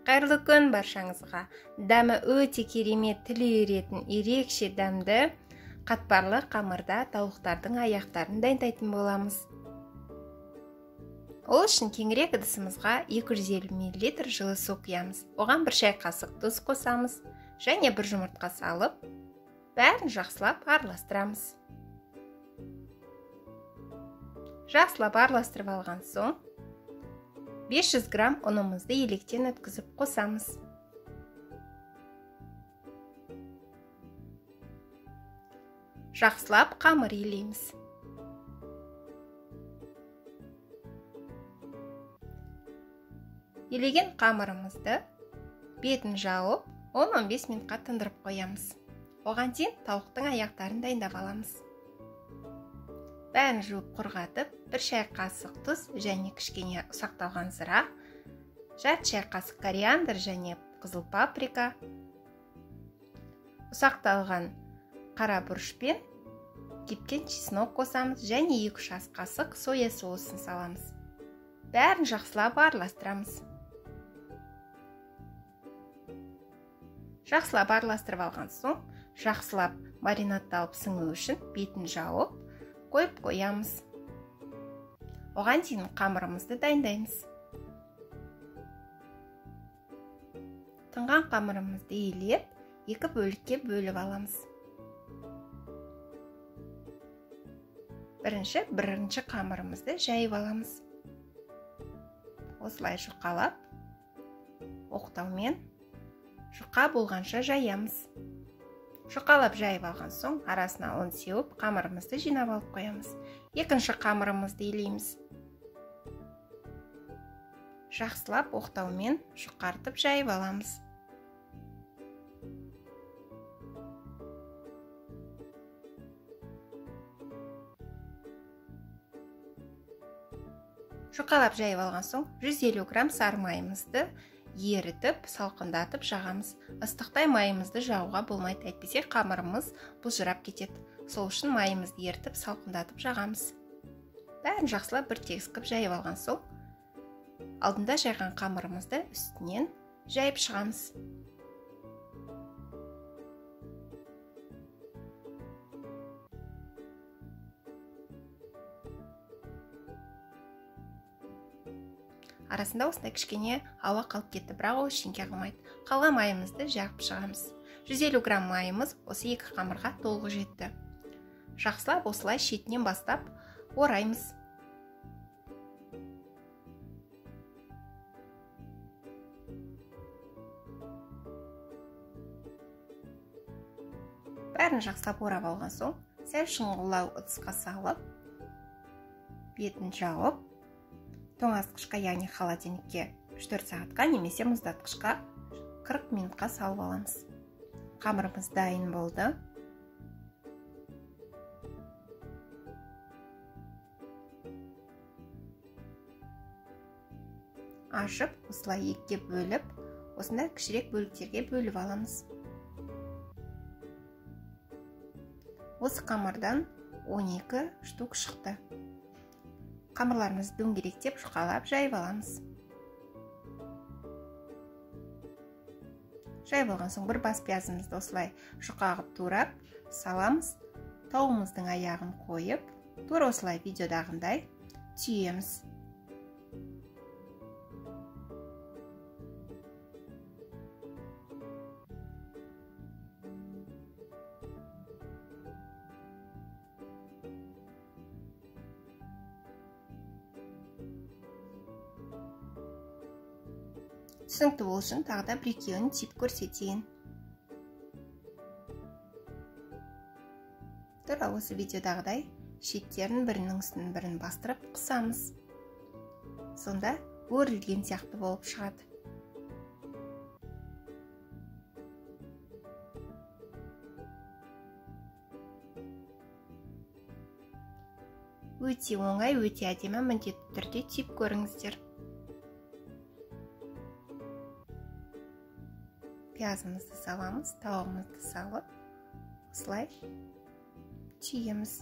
Қайырлы күн баршаңызға. Дәмі өте керемет, тілі еретін ерекше дәмді қатпарлы қамырда тауықтардың аяқтарын дайындайтын боламыз. Ол үшін кеңірек ыдысымызға 250 мл жылы су құямыз. Оған 1 шай қасық тұз қосамыз және 1 жұмыртқа салып, бәрін жақсылап араластырамыз. Жақсылап араластырып алған соң 500 грамм ұнымызды електен өткізіп қосамыз. Жақсылап қамыр илейміз. Илеген қамырымызды бетін жауып 10-15 минутқа тындырып қоямыз. Оған дейін тауықтың аяқтарын дайындап аламыз. Бәрін жуып құрғатып, 1 шай қасық тұз және кішкене ұсақталған зыра, жарты шай қасық кориандр және қызыл паприка, ұсақталған қара бұрыш пен кепкен чеснок қосамыз және 2 ас қасық соя соусын саламыз. Бәрін жақсылап араластырамыз. Жақсылап араластырып алған соң, жақсылап маринадталып сіңу үшін бетін жауып, қойып қоямыз. Оған дейін қамырымызды дайындаймыз. Тынған қамырымызды илеп, 2 бөлікке бөліп аламыз. Бірінші қамырымызды жайып аламыз. Осылай жұқалап, оқтаумен жұқа болғанша жаямыз. Жұқалап жайып алған соң, арасына ұн сеуіп, қамырымызды жинап алып қоямыз. Екінші қамырымызды илейміз. Жақсылап оқтаумен жұқартып жайып аламыз. Жұқалап жайып алған соң, 150 грамм сары майымызды ерітіп, салқындатып жағамыз. Ыстықтай майымызды жағуға болмайды, әйтпесе қамырымыз бұлжырап кетеді. Сол үшін майымызды ерітіп, салқындатып жағамыз. Бәрін жақсылап бір тегіс қып жайып алған соң, алдында жайған қамырымызды үстінен жайып шығамыз. Арасында осындай кішкене ауа қалып кетті, бірақ ол ішінге қылмайды. Қалған майымызды жағып шығамыз. 150 грамм майымыз осы 2 қамырға толық жетті. Жақсылап осылай шетінен бастап ораймыз. Бәрін жақсылап орап алған соң, сәл шұңғылау ыдысқа салып, бетін жауып, тоңазытқышқа, яғни холодильникке 3-4 сағатқа немесе мұздатқышқа 40 минутқа салып аламыз. Қамырымыз дайын болды. Ашып, осылай 2-ге бөліп, осындай кішірек бөліктерге бөліп аламыз. Осы қамырдан 12 штук шықты. Қамырларымызды дөңгелектеп, жұқалап жайып аламыз. Жайып алған соң, бір бас пиязымызды осылай жұқа қылып турап саламыз. Тауығымыздың аяғын қойып, тура осылай видеодағындай түйеміз. Түсінікті бол үшін тағы да 1-2-ін тип көрсетейін. Тура осы видеодағыдай шеттерін бірінің үстін бірін бастырып қысамыз. Сонда өрілген сияқты болып шығады. Өте оңай, өте әдемі, міндетті түрде тип көріңіздер. Пиязымызды саламыз, тауығымызды салып, осылай түйеміз.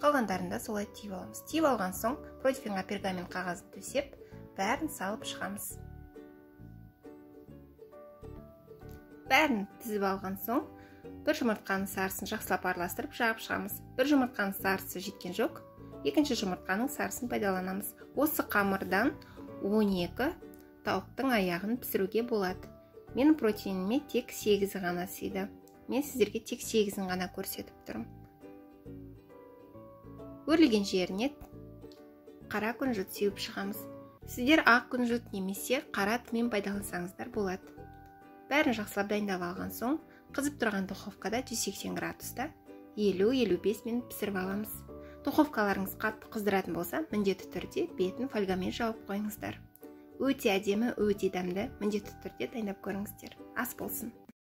Қалғандарын да солай түйіп аламыз. Түйіп алған соң противеньға пергамент қағазын төсеп, бәрін салып шығамыз. Бәрін тізіп алған соң, бір жұмыртқаның сарысын жақсылап араластырып жағып шығамыз. Бір жұмыртқаның сарысы жеткен жоқ, екінші жұмыртқаның сарысын пайдаланамыз. Осы қамырдан 12 тауықтың аяғын пісіруге болады. Менің протеиніме тек 8 ғана сыйды. Мен сіздерге тек 8-ін ғана көрсетіп тұрмын. Өрілген жеріне қара күнжіт сеуіп шығамыз. Сіздер ақ күнжіт немесе қара түмен пайдалансаңыздар болады. Бәрін жақсылап дайындап алған соң, қызып тұрған духовкада 180 градуста 50-55 минут пісіріп аламыз. Духовкаларыңыз қатты қыздыратын болса, міндетті түрде бетін фольгамен жауып қойыңыздар. Өте әдемі, өте дәмді, міндетті түрде дайындап көріңіздер. Ас болсын.